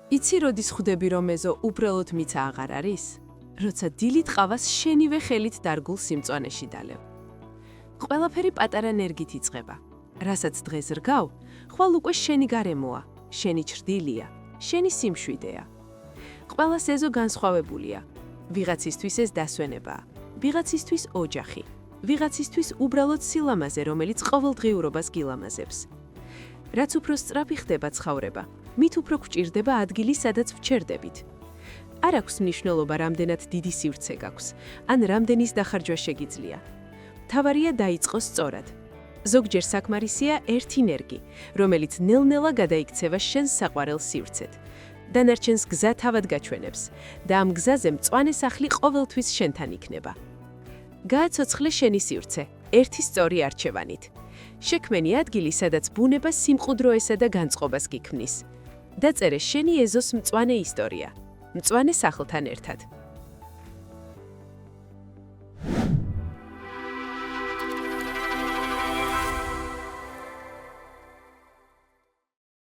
იცი როდის ხვდები რომ ეზო უბრალოდ მიცა აღარ არის? როცა დილით ყავას შენივე ხელით დარგულ სიმწვანეში დალევ. ყველაფერი პატარა ნერგით იწყება. რასაც დღეს რგავ, ხვალ უკვე შენი გარემოა, შენი ჩრდილია, შენი სიმშვიდეა. ყველას ეზო განსხვავებულია. ვიღაცისთვის ეს დასვენებაა, ვიღაცისთვის ოჯახი, ვიღაცისთვის უბრალოდ სილამაზე, რომელიც ყოველდღიურობას გილამაზებს. რაც უფრო სწრაფი ხდება ცხოვრება, მით უფრო გვჭირდება ადგილი, სადაც ვჩერდებით. არ აქვს მნიშვნელობა, რამდენად დიდი სივრცე გაქვს, ან რამდენის დახარჯვა შეგიძლია. მთავარია დაიწყოს სწორად. ზოგჯერ საკმარისია ერთი ნერგი, რომელიც ნელ-ნელა გადაიქცევა შენს საყვარელ სივრცეთ. დანარჩენს გზა თავად გაჩვენებს და ამ გზაზე მწვანე სახლი ყოველთვის შენთან იქნება. გააცოცხლე შენი სივრცე, ერთი სწორი არჩევანით. შექმენი ადგილი, სადაც ბუნება სიმყუდროესა და განწყობას გიქმნის. დაწერე შენი ეზოს მწვანე ისტორია, მწვანე სახლთან ერთად.